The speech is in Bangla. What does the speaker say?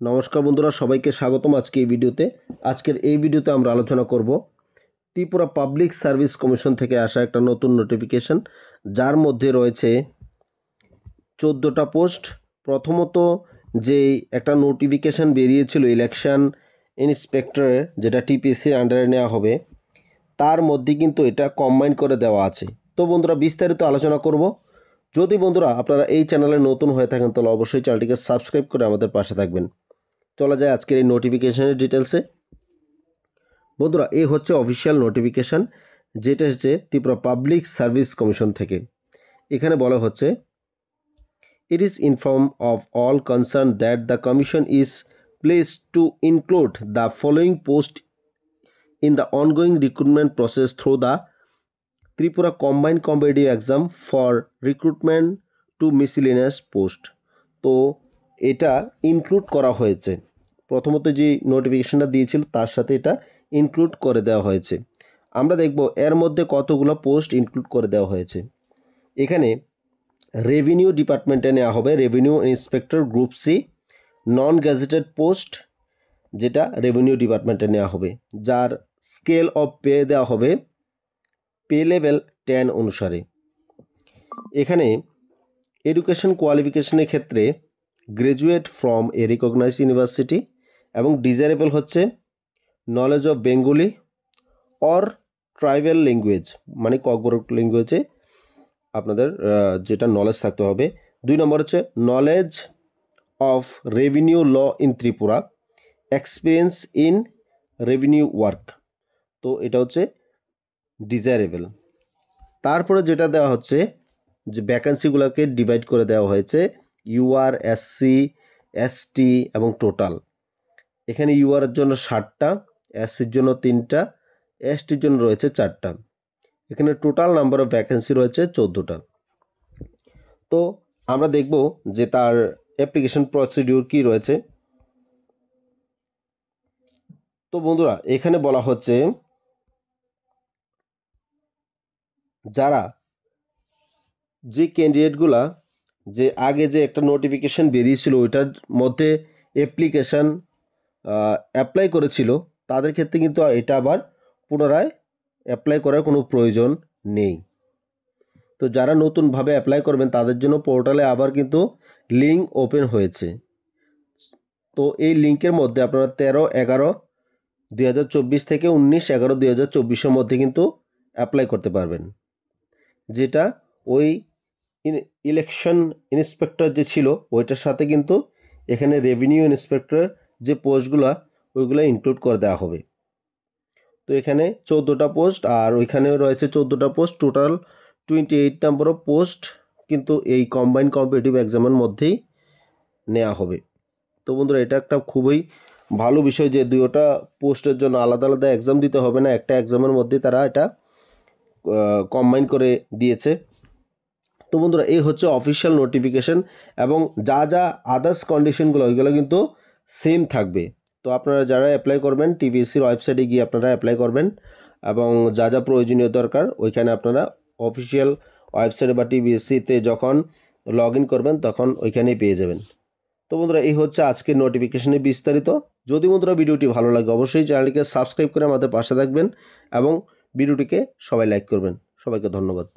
নমস্কার বন্ধুরা, সবাইকে স্বাগতম আজকে এই ভিডিওতে। আজকের এই ভিডিওতে আমরা আলোচনা করব ত্রিপুরা পাবলিক সার্ভিস কমিশন থেকে আসা একটা নতুন নোটিফিকেশন, যার মধ্যে রয়েছে 14টা পোস্ট। প্রথমত যে একটা নোটিফিকেশন বেরিয়েছিল ইলেকশন ইন্সপেক্টরের, যেটা টিপিসির আন্ডারে নেওয়া হবে, তার মধ্যে কিন্তু এটা কম্বাইন করে দেওয়া আছে। তো বন্ধুরা বিস্তারিত আলোচনা করব। যদি বন্ধুরা আপনারা এই চ্যানেলে নতুন হয়ে থাকেন তাহলে অবশ্যই চ্যানেলটিকে সাবস্ক্রাইব করে আমাদের পাশে থাকবেন। চলা যায় আজকের এই নোটিফিকেশনের ডিটেলসে। বন্ধুরা, এই হচ্ছে অফিসিয়াল নোটিফিকেশান, যেটা হচ্ছে ত্রিপুরা পাবলিক সার্ভিস কমিশন থেকে। এখানে বলা হচ্ছে, it is inform of all concern that the commission is placed to include the following post in the ongoing recruitment process through the Tripura combined competitive exam for recruitment to miscellaneous post. তো এটা ইনক্লুড করা হয়েছে। প্রথমত যে নোটিফিকেশনটা দিয়েছিল তার সাথে এটা ইনক্লুড করে দেওয়া হয়েছে। আমরা দেখব এর মধ্যে কতগুলো পোস্ট ইনক্লুড করে দেওয়া হয়েছে। এখানে রেভিনিউ ডিপার্টমেন্টে নেওয়া হবে revenue inspector group C non gazetted post, যেটা রেভিনিউ ডিপার্টমেন্টে নেওয়া হবে, যার স্কেল অফ পে দেওয়া হবে পে লেভেল 10 অনুসারে। এখানে এডুকেশন কোয়ালিফিকেশনের ক্ষেত্রে graduate from a recognise university এবং ডিজারেবল হচ্ছে knowledge of Bengali or tribal language, মানে ককবরক ল্যাঙ্গুয়েজে আপনাদের যেটা নলেজ থাকতে হবে। 2 নম্বর হচ্ছে knowledge of revenue law in Tripura, experience in revenue work. তো এটা হচ্ছে ডিজারেবল। তারপরে যেটা দেওয়া হচ্ছে, যে ভ্যাকেন্সিগুলোকে ডিভাইড করে দেওয়া হয়েছে ইউআর, এসসি, এসটি এবং টোটাল। এখানে ইউআরের জন্য 60টা, এসসির জন্য 3টা, এসটির জন্য রয়েছে 4টা। এখানে টোটাল নাম্বার অফ ভ্যাকেন্সি রয়েছে 14টা। তো আমরা দেখব যে তার অ্যাপ্লিকেশন প্রসিডিউর কি রয়েছে। তো বন্ধুরা, এখানে বলা হচ্ছে যারা যে ক্যান্ডিডেটগুলা যে আগে যে একটা নোটিফিকেশান বেরিয়েছিল ওইটার মধ্যে অ্যাপ্লিকেশান অ্যাপ্লাই করেছিল, তাদের ক্ষেত্রে কিন্তু এটা আবার পুনরায় অ্যাপ্লাই করার কোনো প্রয়োজন নেই। তো যারা নতুনভাবে অ্যাপ্লাই করবেন তাদের জন্য পোর্টালে আবার কিন্তু লিঙ্ক ওপেন হয়েছে। তো এই লিঙ্কের মধ্যে আপনারা 13/11/2024 থেকে 19/11/2024 মধ্যে কিন্তু অ্যাপ্লাই করতে পারবেন, যেটা ওই ইলেকশন ইন্সপেক্টর যে ছিল ওইটার সাথে কিন্তু এখানে রেভিনিউ ইন্সপেক্টর যে পোস্টগুলো ওইগুলো ইনক্লুড করে দেওয়া হবে। তো এখানে 14টা পোস্ট আর ওইখানেও রয়েছে 14টা post, total 28 number of post কিন্তু এই কম্বাইন্ড কম্পিটিটিভ এক্সামের মধ্যেই নেওয়া হবে। তো বন্ধুরা, এটা একটা খুবই ভালো বিষয় যে দুইটা পোস্টের জন্য আলাদা আলাদা এক্সাম দিতে হবে না, একটা এক্সামের মধ্যে তারা এটা কম্বাইন করে দিয়েছে। তো বন্ধুরা, এই হচ্ছে অফিসিয়াল নোটিফিকেশন এবং যা যা আদার্স কন্ডিশনগুলো ওইগুলো কিন্তু সেম থাকবে। তো আপনারা যারা অ্যাপ্লাই করবেন টিভিএসসির ওয়েবসাইটে গিয়ে আপনারা অ্যাপ্লাই করবেন এবং যা যা প্রয়োজনীয় দরকার ওইখানে আপনারা অফিসিয়াল ওয়েবসাইটে বা টিভিএসসিতে যখন লগ ইন করবেন তখন ওইখানেই পেয়ে যাবেন। তো বন্ধুরা, এই হচ্ছে আজকের নোটিফিকেশনে বিস্তারিত। যদি বন্ধুরা ভিডিওটি ভালো লাগে অবশ্যই চ্যানেলটিকে সাবস্ক্রাইব করে আমাদের পাশে থাকবেন এবং ভিডিওটিকে সবাই লাইক করবেন। সবাইকে ধন্যবাদ।